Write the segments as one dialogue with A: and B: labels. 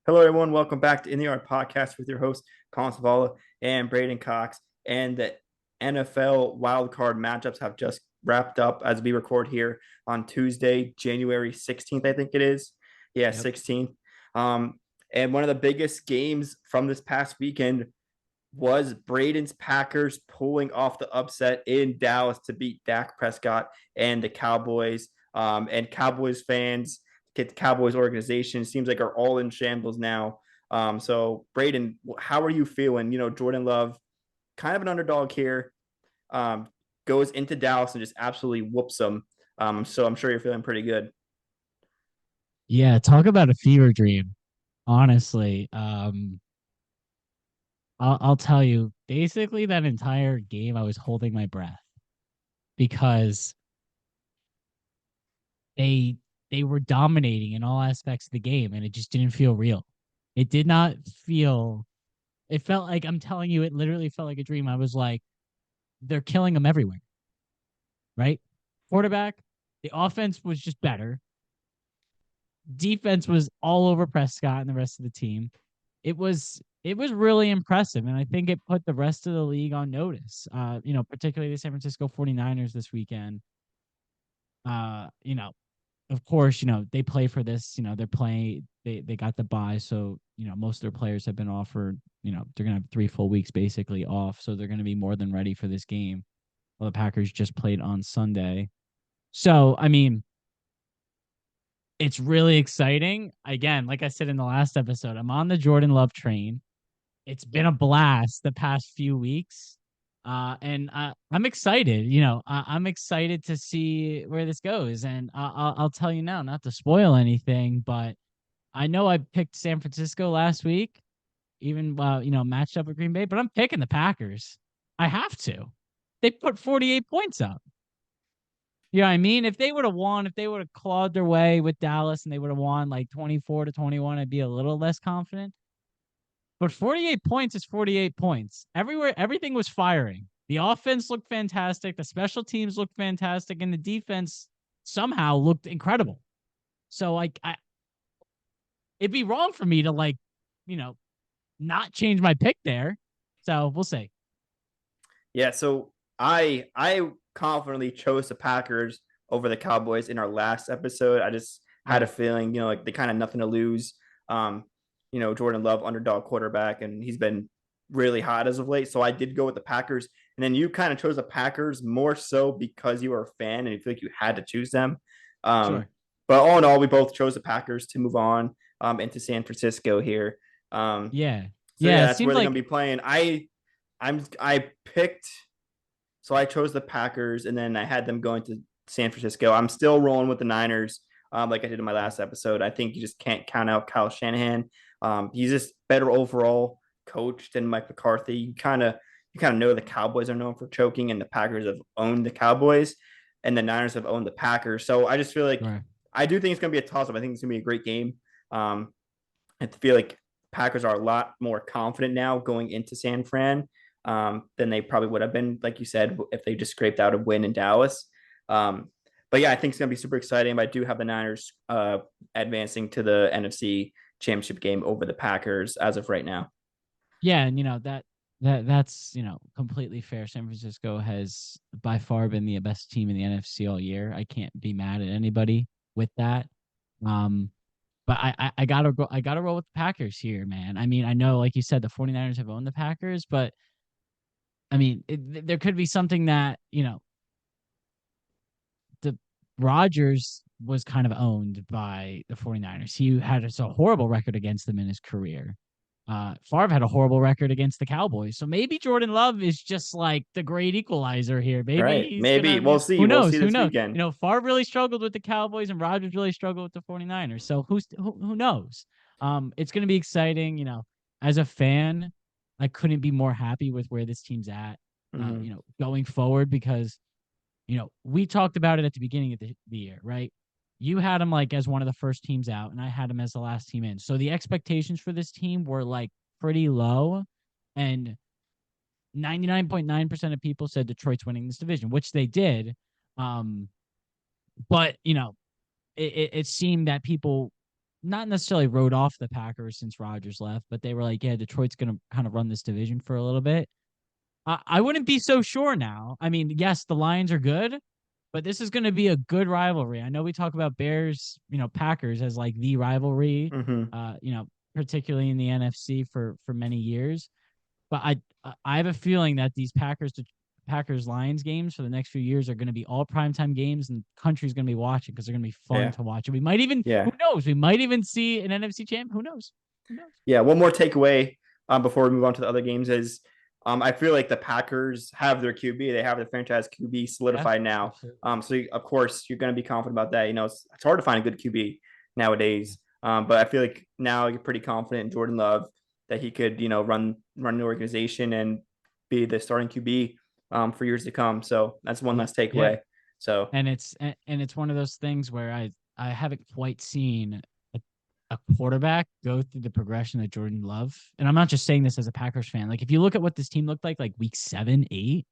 A: Hello, everyone. Welcome back to In the Yard Podcast with your host, Collin and Braeden Cox. And the NFL Wild Card matchups have just wrapped up as we record here on Tuesday, January 16th, I think it is. Yeah,
B: Yep.
A: 16th. And one of the biggest games from this past weekend was Braden's Packers pulling off the upset in Dallas to beat Dak Prescott and the Cowboys. And Cowboys fans, the Cowboys organization seems like are all in shambles now. So Braden, how are you feeling? Jordan Love, kind of an underdog here, um, goes into Dallas and just absolutely whoops them. So I'm sure you're feeling pretty good.
B: Yeah, talk about a fever dream. Honestly, I'll tell you, basically that entire game I was holding my breath because they they were dominating in all aspects of the game and it just didn't feel real. It did not feel it felt like I'm telling you, it literally felt like a dream. I was like, they're killing them everywhere, right? Quarterback, the offense was just better. Defense was all over Prescott and the rest of the team. It was really impressive, and I think it put the rest of the league on notice. Particularly the San Francisco 49ers this weekend. Of course, they play for this, they're playing they got the bye, so most of their players have been offered, they're gonna have 3 full weeks basically off, so they're gonna be more than ready for this game. Well, the Packers just played on Sunday. So, I mean, it's really exciting. Again, like I said in the last episode, I'm on the Jordan Love train. It's been a blast the past few weeks. And I'm excited. I'm excited to see where this goes. And I'll tell you now, not to spoil anything, but I know I picked San Francisco last week, even matched up with Green Bay, but I'm picking the Packers. I have to. They put 48 points up. You know what I mean? If they would have won, if they would have clawed their way with Dallas and they would have won like 24-21, I'd be a little less confident. But 48 points is 48 points. Everywhere, everything was firing. The offense looked fantastic. The special teams looked fantastic. And the defense somehow looked incredible. So, like, it'd be wrong for me to, like, you know, not change my pick there. So we'll see.
A: Yeah, so I confidently chose the Packers over the Cowboys in our last episode. I just had a
B: Right.
A: feeling, like they kind of nothing to lose. Um, Jordan Love, underdog quarterback, and he's been really hot as of late. So I did go with the Packers. And then you kind of chose the Packers more so because you were a fan and you feel like you had to choose them. Um,
B: Sure.
A: but all in all, we both chose the Packers to move on into San Francisco here. Um,
B: Yeah.
A: so
B: Yeah.
A: yeah,
B: It
A: that's where
B: seems
A: they're gonna
B: like,
A: be playing. I picked, so I chose the Packers, and then I had them going to San Francisco. I'm still rolling with the Niners, like I did in my last episode. I think you just can't count out Kyle Shanahan. He's just better overall coach than Mike McCarthy. You kind of know the Cowboys are known for choking, and the Packers have owned the Cowboys, and the Niners have owned the Packers. So I just feel like
B: sure.
A: I do think it's going to be a toss up. I think it's going to be a great game. Um, I feel like Packers are a lot more confident now going into San Fran, than they probably would have been, like you said, if they just scraped out a win in Dallas. But yeah, I think it's going to be super exciting. But I do have the Niners advancing to the NFC Championship game over the Packers as of right now.
B: Yeah. And, that's, completely fair. San Francisco has by far been the best team in the NFC all year. I can't be mad at anybody with that. Um, But I gotta go. I gotta roll with the Packers here, man. I mean, I know, like you said, the 49ers have owned the Packers, but I mean, there could be something that the Rodgers was kind of owned by the 49ers. He had a horrible record against them in his career. Favre had a horrible record against the Cowboys. So maybe Jordan Love is just like the great equalizer here.
A: All
B: Maybe
A: right,
B: he's
A: maybe
B: gonna,
A: we'll see.
B: who
A: We'll see
B: knows? Who
A: this
B: knows?
A: weekend.
B: Favre really struggled with the Cowboys and Rodgers really struggled with the 49ers. So who knows? It's gonna be exciting. As a fan, I couldn't be more happy with where this team's at,
A: Mm-hmm.
B: going forward because we talked about it at the beginning of the year, right? You had them like as one of the first teams out, and I had them as the last team in. So the expectations for this team were like pretty low, and 99.9% of people said Detroit's winning this division, which they did. Um, but it seemed that people not necessarily wrote off the Packers since Rodgers left, but they were like, yeah, Detroit's going to kind of run this division for a little bit. I wouldn't be so sure now. I mean, yes, the Lions are good, but this is going to be a good rivalry. I know we talk about Bears, Packers as like the rivalry,
A: Mm-hmm.
B: Particularly in the NFC for many years. But I have a feeling that these Packers Lions games for the next few years are going to be all primetime games, and country's going to be watching because they're going to be fun
A: Yeah.
B: to watch. And we might even,
A: Yeah.
B: who knows? We might even see an NFC champ. Who knows? Who knows?
A: Yeah. One more takeaway before we move on to the other games is I feel like the Packers have their QB. They have their franchise QB
B: Yeah,
A: solidified now.
B: absolutely.
A: So of course you're going to be confident about that. It's hard to find a good QB nowadays. But I feel like now you're pretty confident in Jordan Love that he could, run the organization and be the starting QB for years to come. So that's one last
B: Yeah.
A: takeaway. So
B: And it's one of those things where I haven't quite seen a quarterback go through the progression of Jordan Love. And I'm not just saying this as a Packers fan. Like if you look at what this team looked like week 7, 8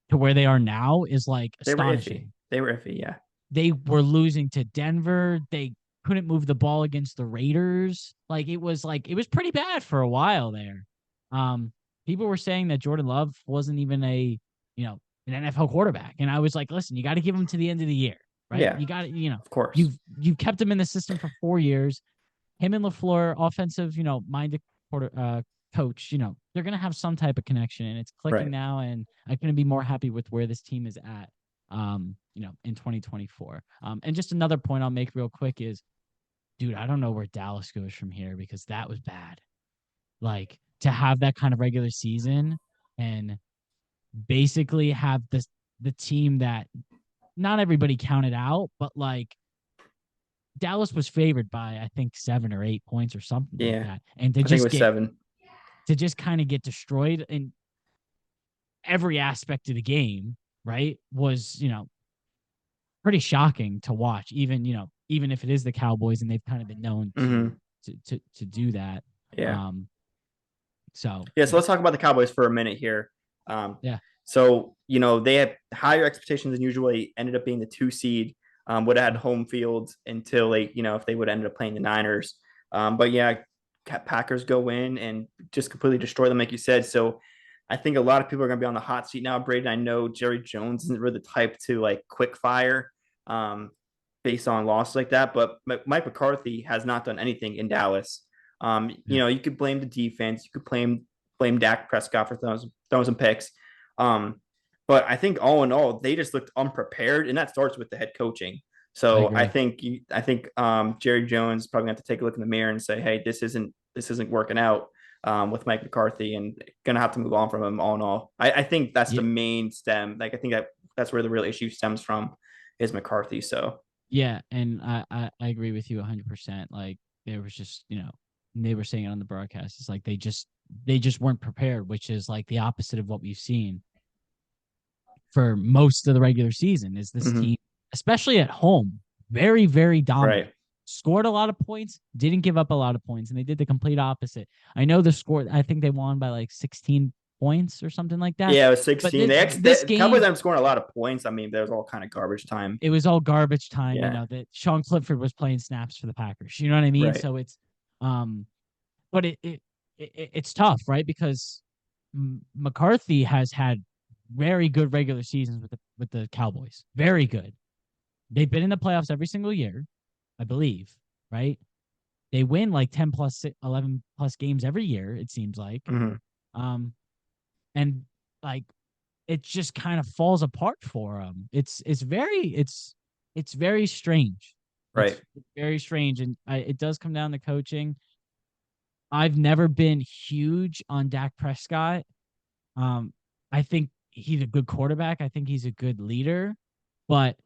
B: to where they are now is like
A: they were iffy.
B: astonishing.
A: They were iffy, yeah.
B: They were losing to Denver. They couldn't move the ball against the Raiders. It was pretty bad for a while there. People were saying that Jordan Love wasn't even an NFL quarterback. And I was like, listen, you got to give him to the end of the year, right?
A: Yeah,
B: You got to,
A: of course.
B: you've kept him in the system for 4 years. Him and LaFleur, offensive, minded coach, they're gonna have some type of connection, and it's clicking
A: Right.
B: now. And I couldn't be more happy with where this team is at, in 2024. And just another point I'll make real quick is, dude, I don't know where Dallas goes from here because that was bad. Like to have that kind of regular season and basically have the team that not everybody counted out, but like Dallas was favored by I think 7 or 8 points or something like
A: Yeah,
B: that, and
A: I think it was 7.
B: to just kind of get destroyed in every aspect of the game, right? Was pretty shocking to watch. Even if it is the Cowboys and they've kind of been known
A: Mm-hmm.
B: to do that.
A: Yeah.
B: So
A: So let's talk about the Cowboys for a minute here.
B: Yeah.
A: So they had higher expectations than usually. Ended up being the 2 seed. Would have had home field until if they would have ended up playing the Niners. But yeah, Packers go in and just completely destroy them, like you said. So I think a lot of people are going to be on the hot seat now, Braeden. I know Jerry Jones isn't really the type to like quick fire based on losses like that, but Mike McCarthy has not done anything in Dallas. You could blame the defense, you could blame Dak Prescott for throwing some picks. But I think all in all, they just looked unprepared, and that starts with the head coaching. So I think Jerry Jones is probably going to have to take a look in the mirror and say, hey, this isn't working out with Mike McCarthy, and going to have to move on from him. All in all, I think that's the main stem. Like I think that's where the real issue stems from is McCarthy. So
B: yeah, and I agree with you 100%. Like there was just they were saying it on the broadcast. It's like they just weren't prepared, which is like the opposite of what we've seen for most of the regular season. Is this team, especially at home, very, very dominant.
A: Right.
B: Scored a lot of points, didn't give up a lot of points, and they did the complete opposite. I know the score, I think they won by like 16 points or something like that.
A: Yeah, it was 16.
B: This game,
A: Cowboys ended up scoring a lot of points. I mean, there was all kind of garbage time.
B: It was all garbage time.
A: Yeah.
B: That Sean Clifford was playing snaps for the Packers. You know what I mean?
A: Right.
B: So it's, but it's tough, right? Because McCarthy has had very good regular seasons with the Cowboys. Very good. They've been in the playoffs every single year, I believe, right? They win like 10 plus 11 plus games every year, it seems like. And like it just kind of falls apart for them. It's very strange.
A: Right.
B: It's very strange, and it does come down to coaching. I've never been huge on Dak Prescott. I think he's a good quarterback. I think he's a good leader, but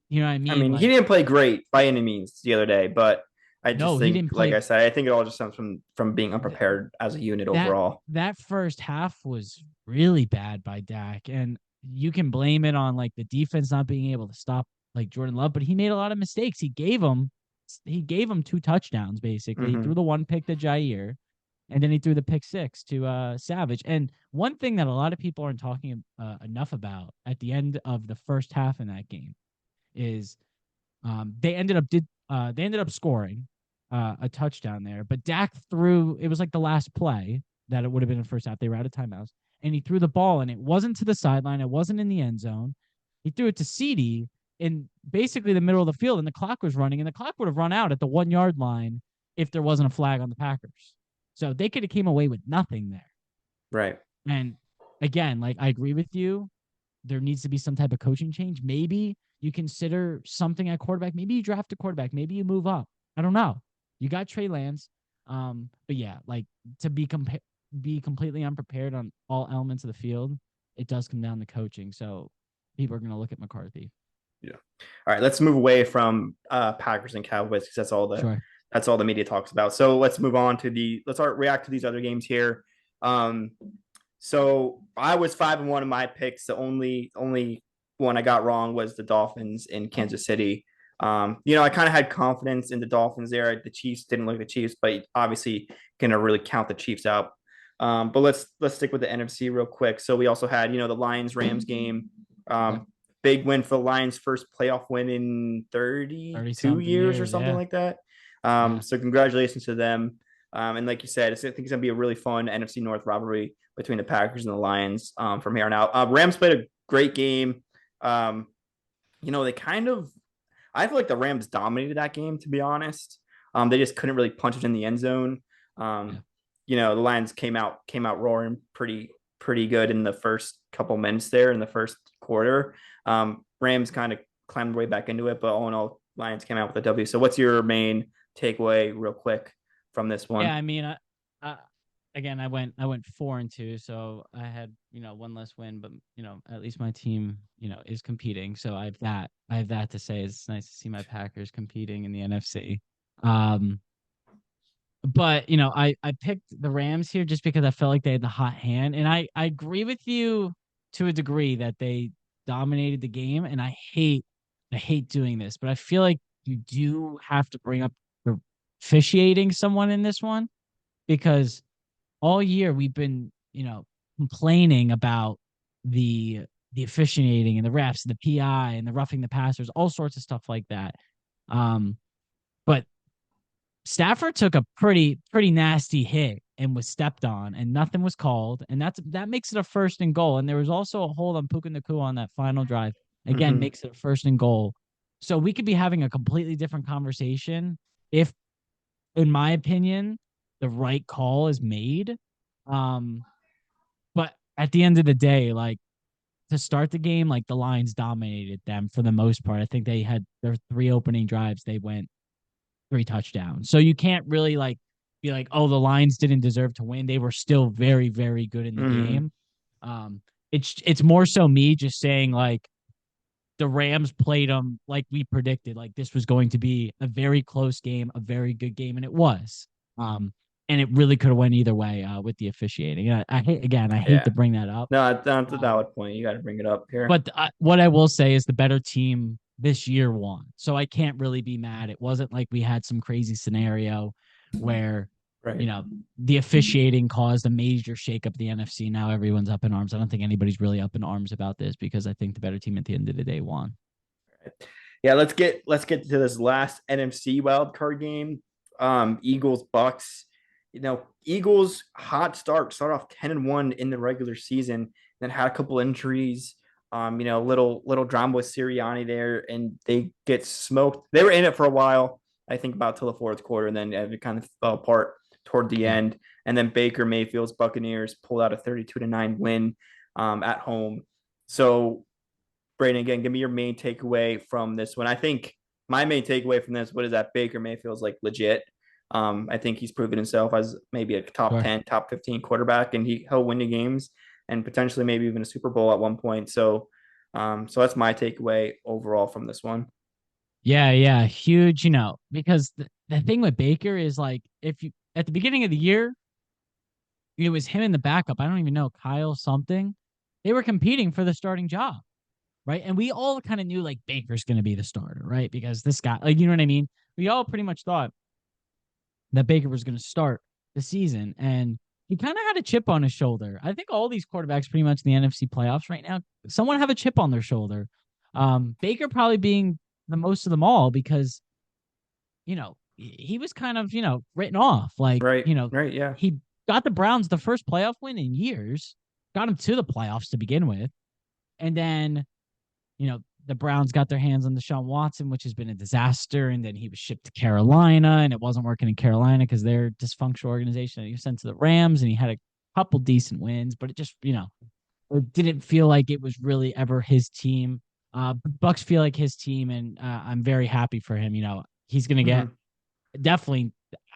B: you know what I mean?
A: I mean, he didn't play great by any means the other day, but I just think, like I said, I think it all just stems from being unprepared as a unit overall.
B: That first half was really bad by Dak, and you can blame it on like the defense not being able to stop like Jordan Love, but he made a lot of mistakes. He gave him 2 touchdowns basically. He threw the 1 pick to Jair, and then he threw the pick 6 to Savage. And one thing that a lot of people aren't talking enough about at the end of the first half in that game is they ended up They ended up scoring a touchdown there, but Dak threw. It was like the last play that it would have been in the first half. They were out of timeouts, and he threw the ball, and it wasn't to the sideline. It wasn't in the end zone. He threw it to CD in basically the middle of the field, and the clock was running, and the clock would have run out at the 1 yard line if there wasn't a flag on the Packers. So they could have came away with nothing there.
A: Right.
B: And again, like I agree with you, there needs to be some type of coaching change. Maybe you consider something at quarterback. Maybe you draft a quarterback. Maybe you move up. I don't know. You got Trey Lance. But yeah, like to be completely unprepared on all elements of the field, it does come down to coaching. So people are going to look at McCarthy.
A: Yeah. All right. Let's move away from Packers and Cowboys because
B: Sure.
A: that's all the media talks about. So let's move on to let's react to these other games here. So I was 5-1 in my picks. The only one I got wrong was the Dolphins in Kansas City. I kind of had confidence in the Dolphins there. The Chiefs didn't look the Chiefs, but obviously gonna really count the Chiefs out. But let's stick with the NFC real quick. So we also had the Lions Rams game. Big win for the Lions, first playoff win in 32 years or something like that. So congratulations to them. And like you said, I think it's gonna be a really fun NFC North rivalry between the Packers and the Lions from here on out. Rams played a great game. They kind of, I feel like the Rams dominated that game, to be honest. They just couldn't really punch it in the end zone. The Lions came out roaring pretty good in the first couple minutes there in the first quarter. Rams kind of climbed their way back into it, but all in all, Lions came out with a W. So what's your main takeaway real quick from this one?
B: Yeah, I mean, again, I went 4-2, so I had one less win, but at least my team is competing, so I have that to say. It's nice to see my Packers competing in the NFC. But I picked the Rams here just because I felt like they had the hot hand, and I agree with you to a degree that they dominated the game, and I hate doing this, but I feel like you do have to bring up the officiating someone in this one, because all year we've been, complaining about the officiating and the refs and the PI and the roughing the passers, all sorts of stuff like that. But Stafford took a pretty nasty hit and was stepped on, and nothing was called, and that makes it a 1st and goal. And there was also a hold on Puka Nacua on that final drive. Again, makes it a 1st and goal. So we could be having a completely different conversation if, in my opinion, the right call is made. But at the end of the day, like, to start the game, like, the Lions dominated them for the most part. I think they had their 3 opening drives. They went 3 touchdowns. So you can't really be like, oh, the Lions didn't deserve to win. They were still very, very good in the game. It's more so me just saying, like, the Rams played them like we predicted. Like, this was going to be a very close game, a very good game, and it was. And it really could have went either way with the officiating. And I hate to bring that up.
A: No, that's a valid point. You got to bring it up here.
B: But what I will say is the better team this year won. So I can't really be mad. It wasn't like we had some crazy scenario where, the officiating caused a major shakeup of the NFC. Now everyone's up in arms. I don't think anybody's really up in arms about this because I think the better team at the end of the day won.
A: Yeah, let's get to this last NFC wild card game. Eagles Bucks. Eagles hot start off 10-1 in the regular season, then had a couple injuries. Little drama with Sirianni there, and they get smoked. They were in it for a while, I think about till the 4th quarter, and then it kind of fell apart toward the end. And then Baker Mayfield's Buccaneers pulled out a 32-9 win at home. So, Braeden, again, give me your main takeaway from this one. I think my main takeaway from this, what is that? Baker Mayfield's legit. I think he's proven himself as maybe a top 10, top 15 quarterback, and he'll win the games and potentially maybe even a Super Bowl at one point. So that's my takeaway overall from this one.
B: Yeah, huge, because the thing with Baker is, like, if you at the beginning of the year, it was him and the backup. I don't even know, Kyle something. They were competing for the starting job, right? And we all kind of knew, like, Baker's going to be the starter, right? Because this guy, like, you know what I mean? We all pretty much thought that Baker was going to start the season, and he kind of had a chip on his shoulder. I think all these quarterbacks pretty much in the NFC playoffs right now, someone have a chip on their shoulder. Baker probably being the most of them all, because he was kind of, written off. Like,
A: Right. Right. Yeah.
B: he got the Browns the first playoff win in years, got him to the playoffs to begin with. And then, the Browns got their hands on Deshaun Watson, which has been a disaster. And then he was shipped to Carolina, and it wasn't working in Carolina because they're a dysfunctional organization. And he was sent to the Rams, and he had a couple decent wins, but it just, it didn't feel like it was really ever his team. Bucks feel like his team, and I'm very happy for him. He's going to get
A: Hmm.
B: definitely.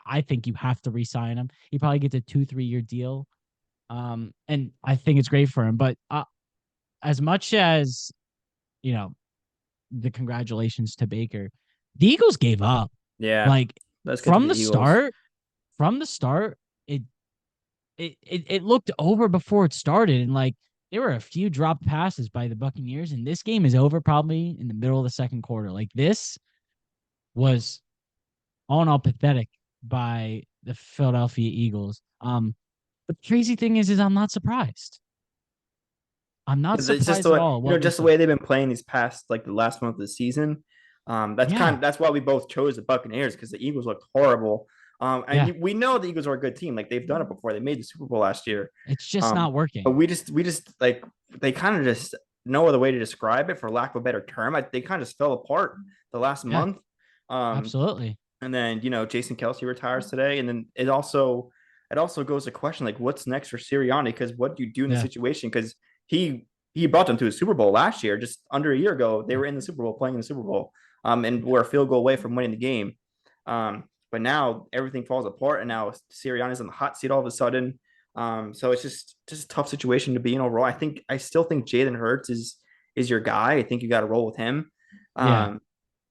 B: I think you have to re-sign him. He probably gets a 2-3 year deal, and I think it's great for him. But as much as you know, the congratulations to Baker, the Eagles gave up.
A: Yeah.
B: Like
A: Let's get to
B: from
A: the
B: the
A: Eagles.
B: start, from the start, it looked over before it started, and like there were a few dropped passes by the Buccaneers, and this game is over probably in the middle of the second quarter. Like this was all in all pathetic by the Philadelphia Eagles. But the crazy thing is I'm not surprised. I'm not
A: It's just
B: surprised at all what we
A: just the
B: saw.
A: way they've been playing these past like the last month of the season.
B: Yeah,
A: That's why we both chose the Buccaneers because the Eagles looked horrible.
B: yeah.
A: We know the Eagles are a good team. Like they've done it before. They made the Super Bowl last year.
B: It's just
A: Um,
B: not
A: but
B: working.
A: we just like they kind of just no other way to describe it for lack of a better term. They kind of just fell apart the last
B: Yeah,
A: month. Um,
B: absolutely.
A: and then Jason Kelsey retires today, and then it also goes to question like what's next for Sirianni because what do you do in the
B: Yeah,
A: situation because he he brought them to a Super Bowl last year, just under a year ago. They
B: yeah,
A: were in the Super Bowl, playing in the Super Bowl, and were a field goal away from winning the game. But now everything falls apart, and now Sirianni's in the hot seat all of a sudden. So it's just a tough situation to be in overall. I still think Jalen Hurts is your guy. I think you got to roll with him.
B: yeah.
A: Um,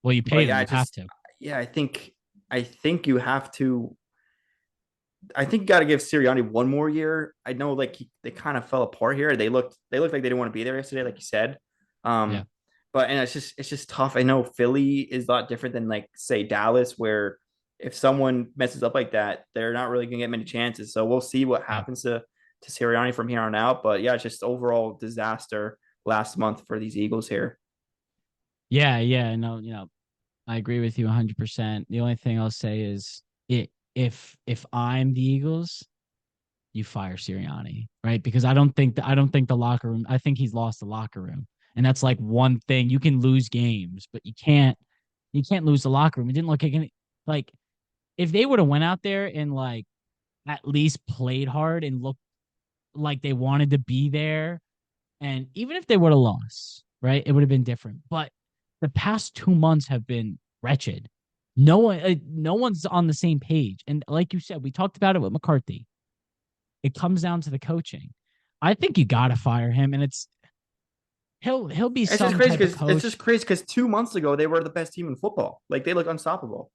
B: Well, you
A: but
B: paid him.
A: yeah,
B: You have to.
A: yeah, I think you have to. I think you got to give Sirianni one more year. I know, like they kind of fell apart here. They looked like they didn't want to be there yesterday, like you said.
B: Yeah,
A: Um, but and it's just tough. I know Philly is a lot different than like say Dallas, where if someone messes up like that, they're not really gonna get many chances. So we'll see what
B: yeah,
A: happens to Sirianni from here on out. But yeah, it's just overall disaster last month for these Eagles here.
B: yeah, yeah. No, I agree with you 100%. The only thing I'll say is if I'm the Eagles, you fire Sirianni, right? Because I don't think the locker room. I think he's lost the locker room, and that's like one thing. You can lose games, but you can't lose the locker room. It didn't look like like if they would have went out there and like at least played hard and looked like they wanted to be there, and even if they would have lost, right, it would have been different. But the past 2 months have been wretched. No one's on the same page, and like you said, we talked about it with McCarthy. It comes down to the coaching. I think you got to fire him, and he'll be some type of
A: It's just
B: coach.
A: crazy because 2 months ago they were the best team in football. Like they look unstoppable.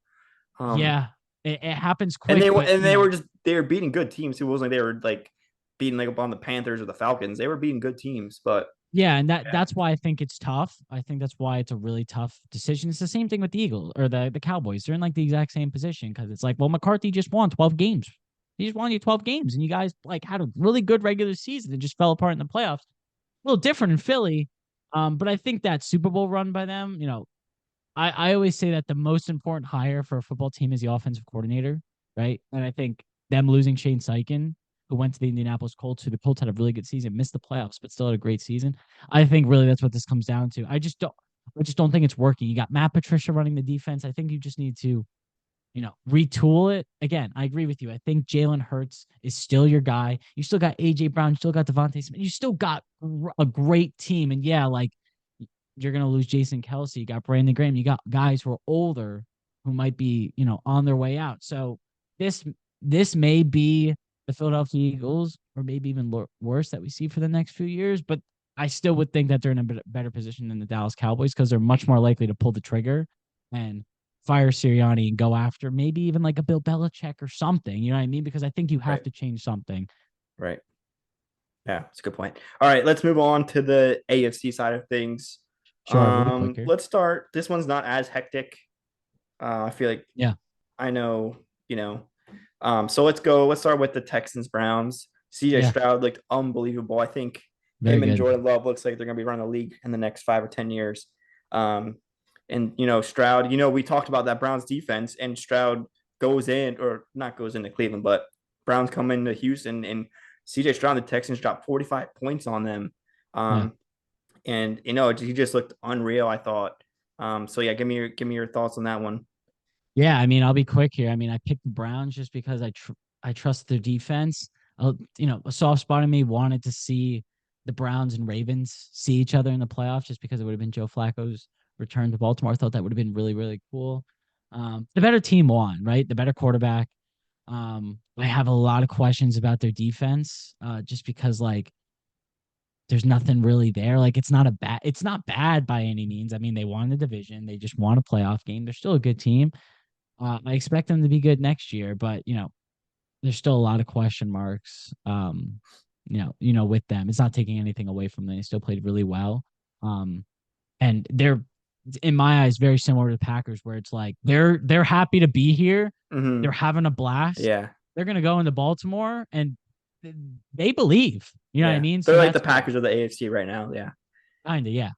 A: Um,
B: Yeah, it happens quick, but
A: and they were just they were beating good teams. It wasn't like they were like beating like up on the Panthers or the Falcons. They were beating good teams, but
B: yeah, and
A: yeah,
B: that's why I think it's tough. I think that's why it's a really tough decision. It's the same thing with the Eagles or the Cowboys. They're in like the exact same position because it's like, well, McCarthy just won 12 games. He just won you 12 games, and you guys like had a really good regular season and just fell apart in the playoffs. A little different in Philly, but I think that Super Bowl run by them, I always say that the most important hire for a football team is the offensive coordinator, right? And I think them losing Shane Steichen, who went to the Indianapolis Colts, who the Colts had a really good season, missed the playoffs, but still had a great season. I think really that's what this comes down to. I just don't think it's working. You got Matt Patricia running the defense. I think you just need to, retool it. Again, I agree with you. I think Jalen Hurts is still your guy. You still got AJ Brown, you still got Devontae Smith, you still got a great team. And yeah, like you're gonna lose Jason Kelsey. You got Brandon Graham. You got guys who are older who might be, on their way out. So this this may be the Philadelphia Eagles, or maybe even worse that we see for the next few years. But I still would think that they're in a better position than the Dallas Cowboys because they're much more likely to pull the trigger and fire Sirianni and go after maybe even like a Bill Belichick or something. You know what I mean? Because I think you have
A: right,
B: to change something.
A: right, yeah, it's a good point. All right, let's move on to the AFC side of things.
B: Sure, a little quicker.
A: Let's start. This one's not as hectic. I feel like
B: Yeah,
A: I know, you know. So let's go. Let's start with the Texans Browns. CJ
B: yeah,
A: Stroud looked unbelievable. I think
B: very
A: him and
B: good.
A: Jordan Love looks like they're going to be running the league in the next 5 or 10 years. Um, And Stroud, we talked about that Browns defense, and Stroud goes in, or not goes into Cleveland, but Browns come into Houston, and CJ Stroud, the Texans dropped 45 points on them.
B: Yeah.
A: And he just looked unreal, I thought. So yeah, give me your thoughts on that one.
B: Yeah, I mean, I'll be quick here. I mean, I picked the Browns just because I trust their defense. A soft spot in me wanted to see the Browns and Ravens see each other in the playoffs, just because it would have been Joe Flacco's return to Baltimore. I thought that would have been really, really cool. The better team won, right? The better quarterback. I have a lot of questions about their defense, just because like there's nothing really there. Like it's not bad by any means. I mean, they won the division. They just won a playoff game. They're still a good team. I expect them to be good next year, but there's still a lot of question marks. With them, it's not taking anything away from them. They still played really well. And they're, in my eyes, very similar to the Packers, where it's like they're happy to be here.
A: Mm-hmm.
B: They're having a blast.
A: Yeah,
B: They're gonna go into Baltimore, and they believe. You know what I
A: yeah,
B: mean?
A: they're
B: So
A: like the
B: that's good.
A: Packers of the AFC right now. Yeah.
B: Kinda, yeah.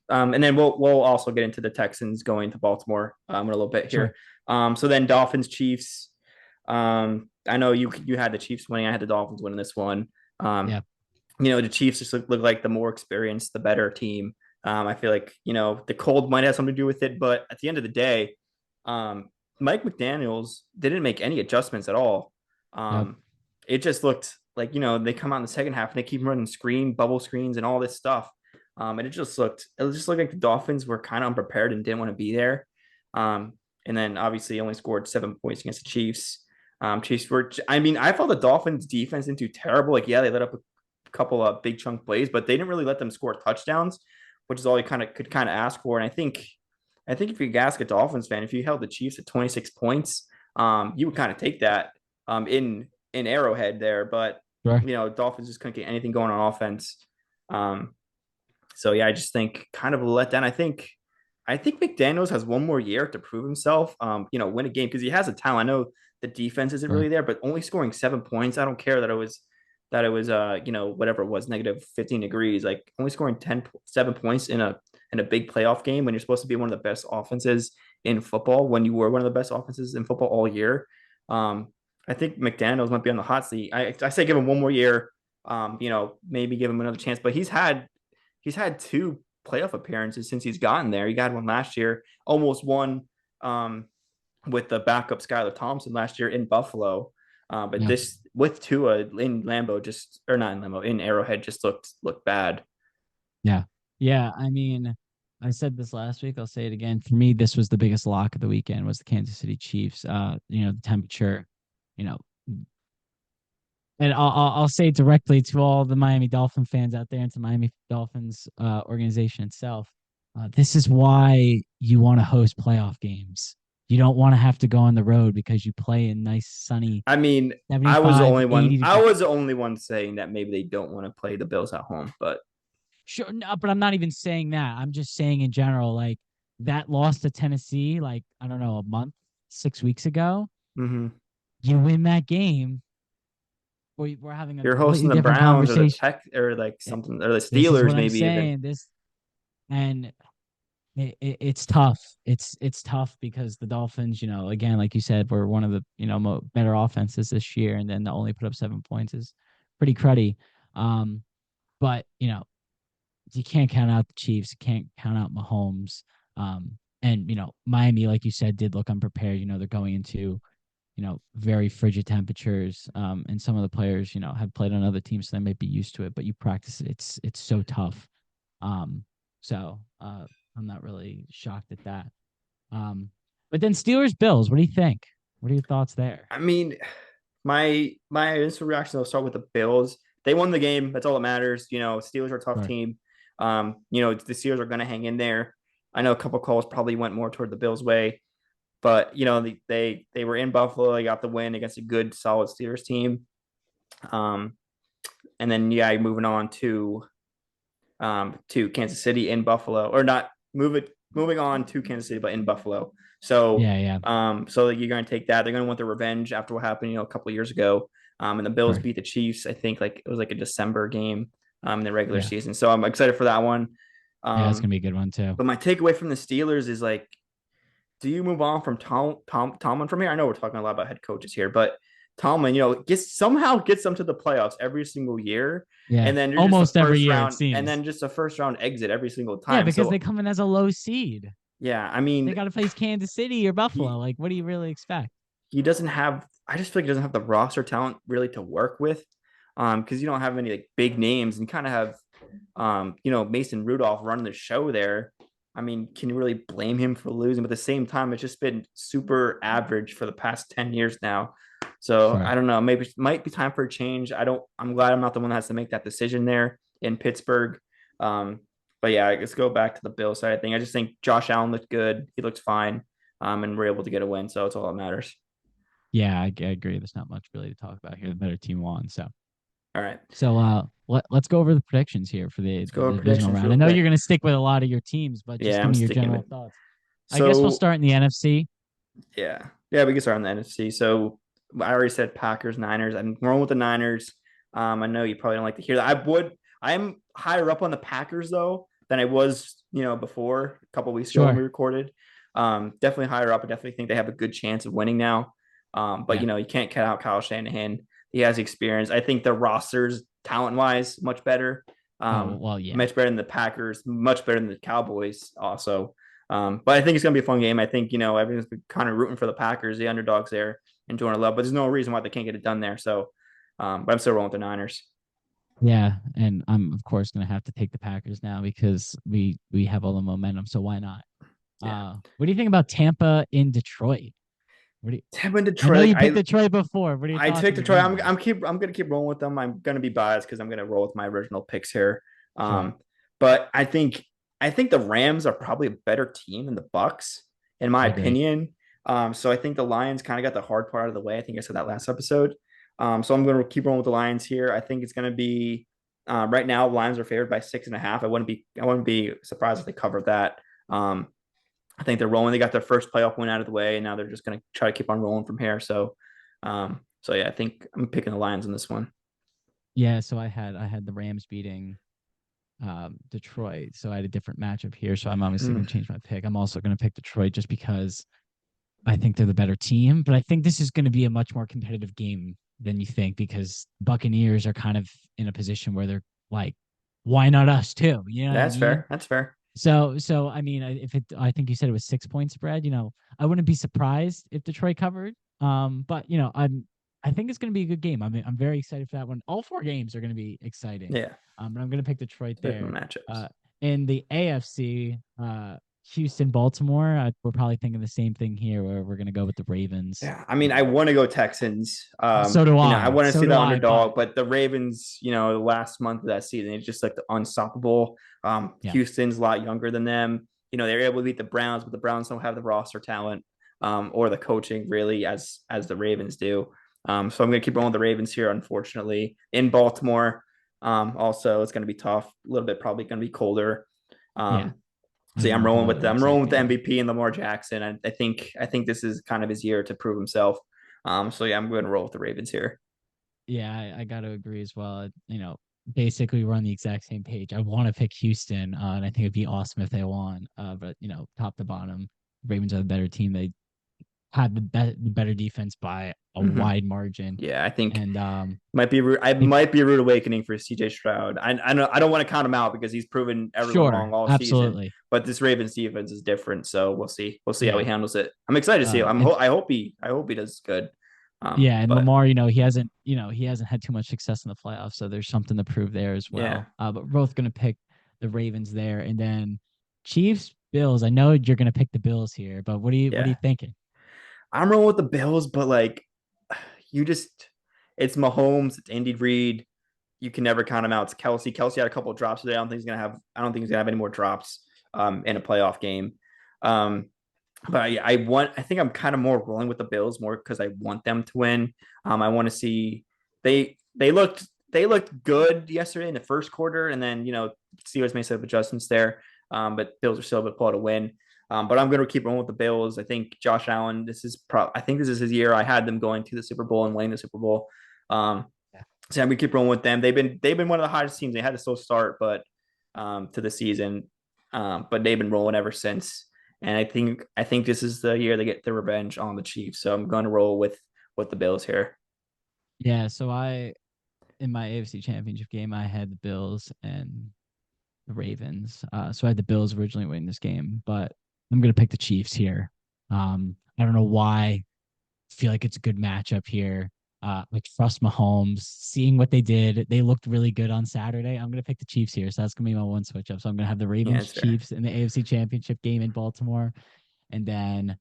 A: And then we'll also get into the Texans going to Baltimore in a little bit
B: Sure.
A: here. So then Dolphins Chiefs. I know you had the Chiefs winning. I had the Dolphins winning this one.
B: Yeah.
A: The Chiefs just look like the more experienced, the better team. I feel like the cold might have something to do with it, but at the end of the day, Mike McDaniel's didn't make any adjustments at all.
B: Yep.
A: It just looked like they come out in the second half and they keep running bubble screens and all this stuff. And it just looked like the Dolphins were kind of unprepared and didn't want to be there. And then obviously only scored 7 points against the Chiefs. Chiefs were, I mean, I thought the Dolphins defense didn't do terrible. Like, yeah, they let up a couple of big chunk plays, but they didn't really let them score touchdowns, which is all you could ask for. And I think if you could ask a Dolphins fan, if you held the Chiefs at 26 points, you would kind of take that in Arrowhead there. But
B: Sure.
A: Dolphins just couldn't get anything going on offense. So yeah, I just think kind of a letdown. I think McDaniels has one more year to prove himself. Win a game because he has a talent. I know the defense isn't
B: Sure.
A: really there, but only scoring 7 points. I don't care that it was whatever it was, negative 15 degrees. Like only scoring 7 points in a big playoff game when you're supposed to be one of the best offenses in football, when you were one of the best offenses in football all year. I think McDaniels might be on the hot seat. I say give him one more year. Maybe give him another chance, but he's had two playoff appearances since he's gotten there. He got one last year, almost won with the backup Skylar Thompson last year in Buffalo. But
B: Yep.
A: this with Tua in Lambeau or not in Lambeau, in Arrowhead just looked bad.
B: Yeah. Yeah. I mean, I said this last week. I'll say it again. For me, this was the biggest lock of the weekend was the Kansas City Chiefs. The temperature, you know, and I'll say directly to all the Miami Dolphin fans out there and to Miami Dolphins organization itself. This is why you want to host playoff games. You don't want to have to go on the road because you play in nice, sunny
A: I mean, I was the
B: 75,
A: only one.
B: 80
A: I
B: degree.
A: was the only one saying that maybe they don't want to play the Bills at home, but
B: Sure, no, but I'm not even saying that. I'm just saying in general, like that loss to Tennessee, like I don't know, a month, 6 weeks ago.
A: mm-hmm.
B: You win that game, we're having a
A: You're hosting
B: completely
A: the
B: different
A: Browns or the
B: conversation.
A: Tech or like
B: Eh,
A: something or the
B: This is
A: Steelers,
B: what I'm
A: maybe even.
B: saying. And it's tough. It's tough because the Dolphins, again, like you said, were one of the better offenses this year, and then to only put up 7 points is pretty cruddy. But you can't count out the Chiefs. You can't count out Mahomes. And Miami, like you said, did look unprepared. They're going into very frigid temperatures. And some of the players, have played on other teams, so they might be used to it. But you practice it; it's so tough. So I'm not really shocked at that. But then Steelers Bills, what do you think? What are your thoughts there?
A: I mean, my initial reaction, I'll start with the Bills. They won the game. That's all that matters. Steelers are a tough
B: Sure.
A: team. The Steelers are going to hang in there. I know a couple calls probably went more toward the Bills' way, but they were in Buffalo. They got the win against a good, solid Steelers team. Um, and then yeah, moving on to Kansas City in Buffalo, or not moving on to Kansas City, but in Buffalo. So
B: Yeah, yeah,
A: so you're going to take that. They're going to want their revenge after what happened, a couple of years ago. And the Bills
B: sure.
A: beat the Chiefs. I think like it was like a December game in the regular
B: Yeah,
A: season. So I'm excited for that one.
B: Yeah, it's gonna be a good one too.
A: But my takeaway from the Steelers is like, do you move on from Tomlin from here? I know we're talking a lot about head coaches here, but Tomlin, somehow gets them to the playoffs every single year,
B: Yeah,
A: and then you're just a
B: almost every
A: first
B: year it
A: round, and
B: seems.
A: then just a first round exit every single
B: Yeah,
A: time.
B: because they
A: So
B: come in as a low seed.
A: yeah, I
B: They
A: mean,
B: got to face Kansas City or Buffalo.
A: he
B: Like, what do you really expect?
A: he doesn't have. I just feel like he doesn't have the roster talent really to work with, because you don't have any like big names, and kind of have, Mason Rudolph running the show there. I mean, can you really blame him for losing? But at the same time, it's just been super average for the past 10 years now. So
B: Sure.
A: I don't know. Maybe it might be time for a change. I'm glad I'm not the one that has to make that decision there in Pittsburgh. Um, but yeah, let's go back to the Bill side of thing. I just think Josh Allen looked good. He looks fine. And we're able to get a win. So it's all that matters.
B: Yeah, I agree. There's not much really to talk about here. The better team won.
A: All right.
B: Let's go over the predictions here for the,
A: Let's
B: the
A: go over
B: divisional
A: predictions
B: round. I
A: real
B: know you're
A: quick.
B: gonna stick with a lot of your teams, but just
A: Yeah,
B: give
A: I'm
B: me your
A: sticking with.
B: general thoughts. I guess we'll
A: So
B: start in the NFC.
A: yeah, yeah, we can start on the NFC. So I already said Packers, Niners. I'm rolling with the Niners. I know you probably don't like to hear that. I'm higher up on the Packers though than I was, before a couple weeks ago when we
B: Sure.
A: recorded. Definitely higher up. I definitely think they have a good chance of winning now. But
B: Yeah.
A: you can't cut out Kyle Shanahan. He has experience. I think the rosters, talent wise, much better.
B: Oh well, yeah.
A: Much better than the Packers, much better than the Cowboys also. But I think it's going to be a fun game. I think, everyone's been kind of rooting for the Packers, the underdogs there, and doing a love, but there's no reason why they can't get it done there. So, but I'm still rolling with the Niners.
B: Yeah, and I'm of course gonna have to take the Packers now because we have all the momentum. So why not?
A: Yeah.
B: What do you think about Tampa in Detroit? What do you,
A: Tampa and
B: I
A: Detroit,
B: know
A: like
B: you picked Detroit before. What are your
A: I
B: thoughts
A: took
B: on the
A: Detroit.
B: game there?
A: I'm gonna keep rolling with them. I'm gonna be biased because I'm gonna roll with my original picks here.
B: Sure.
A: But I think the Rams are probably a better team than the Bucks, in my
B: I agree.
A: opinion. So I think the Lions kind of got the hard part out of the way. I think I said that last episode. So I'm gonna keep rolling with the Lions here. I think it's gonna be right now. Lions are favored by 6.5. I wouldn't be surprised if they covered that. Um, I think they're rolling. They got their first playoff win out of the way, and now they're just going to try to keep on rolling from here. So yeah, I think I'm picking the Lions in this one.
B: Yeah, so I had the Rams beating Detroit. So I had a different matchup here. So I'm obviously
A: Mm,
B: gonna change my pick. I'm also gonna pick Detroit just because I think they're the better team, but I think this is going to be a much more competitive game than you think because Buccaneers are kind of in a position where they're like, why not us too? You know what I
A: that's
B: mean?
A: fair. That's fair.
B: So I mean, I think you said it was 6 point spread. I wouldn't be surprised if Detroit covered. But I think it's going to be a good game. I'm very excited for that one. All four games are going to be exciting.
A: Yeah,
B: But I'm going to pick Detroit
A: different
B: there.
A: matchups.
B: Uh, in the AFC, Houston, Baltimore. We're probably thinking the same thing here, where we're going to go with the Ravens.
A: Yeah, I mean, I want to go Texans.
B: So do
A: I
B: I.
A: want to
B: So
A: see
B: do
A: the
B: I. But
A: underdog, but the Ravens, the last month of that season, it's just like the unstoppable.
B: yeah,
A: Houston's a lot younger than them. They're able to beat the Browns, but the Browns don't have the roster talent, or the coaching really as the Ravens do. So I'm going to keep rolling with the Ravens here, unfortunately. In Baltimore, also it's going to be tough. A little bit probably going to be colder.
B: yeah.
A: Um,
B: I
A: so yeah,
B: think both of those are
A: I'm rolling
B: exciting
A: with the
B: games.
A: MVP and Lamar Jackson. I think this is kind of his year to prove himself. So yeah, I'm going to roll with the Ravens here.
B: Yeah, I got to agree as well. Basically we're on the exact same page. I want to pick Houston, and I think it'd be awesome if they won. But top to bottom, Ravens are the better team. They have the better defense by a
A: Mm-hmm.
B: wide margin,
A: Yeah, I think
B: and
A: I
B: think
A: might be a rude awakening for CJ Stroud. I don't want to count him out because he's proven everyone
B: sure,
A: wrong all season.
B: absolutely.
A: But this Ravens defense is different, so we'll see. We'll see how he
B: Yeah,
A: handles it. I'm excited to see it.
B: and
A: I hope he does good.
B: yeah, and
A: But
B: Lamar, he hasn't had too much success in the playoffs, so there's something to prove there as
A: yeah,
B: well. But we're both gonna pick the Ravens there, and then Chiefs, Bills. I know you're gonna pick the Bills here, but what are you
A: yeah.
B: thinking?
A: I'm rolling with the Bills, but like you just it's Mahomes, it's Andy Reid. You can never count him out. It's Kelsey. Kelsey had a couple of drops today. I don't think he's gonna have any more drops in a playoff game. Um, but I think I'm kind of more rolling with the Bills more because I want them to win. I want to see they looked good yesterday in the first quarter, and then Steelers made some adjustments there. But Bills are still able to pull out a win. But I'm going to keep rolling with the Bills. I think Josh Allen. I think this is his year. I had them going to the Super Bowl and winning the Super Bowl. Um, so I'm going to keep rolling with them. They've been one of the hottest teams. They had a slow start, but to the season. but they've been rolling ever since. And I think this is the year they get their revenge on the Chiefs. So I'm going to roll with the Bills here.
B: Yeah, so in my AFC Championship game, I had the Bills and the Ravens. So I had the Bills originally winning this game, but I'm gonna pick the Chiefs here. I don't know why. I feel like it's a good matchup here. Like trust Mahomes, seeing what they did, they looked really good on Saturday. I'm gonna pick the Chiefs here, so that's gonna be my one switch up. So I'm gonna have the
A: Yeah,
B: Ravens
A: that's fair.
B: Chiefs in the AFC Championship game in Baltimore, and then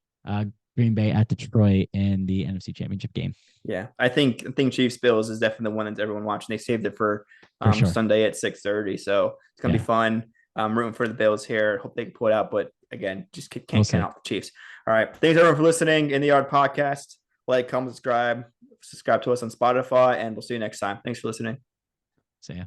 B: Green Bay at Detroit in the NFC Championship game
A: Yeah, I think Chiefs Bills is definitely the one that's everyone watching. They saved it for
B: for sure.
A: Sunday at 6:30, so it's gonna be
B: Yeah,
A: fun. I'm rooting for the Bills here. Hope they can pull it out, but again, just
B: we'll
A: can't count
B: see.
A: out the Chiefs. All right, thanks everyone for listening. In the Yard podcast, like, comment, subscribe to us on Spotify, and we'll see you next time. Thanks for listening.
B: See ya.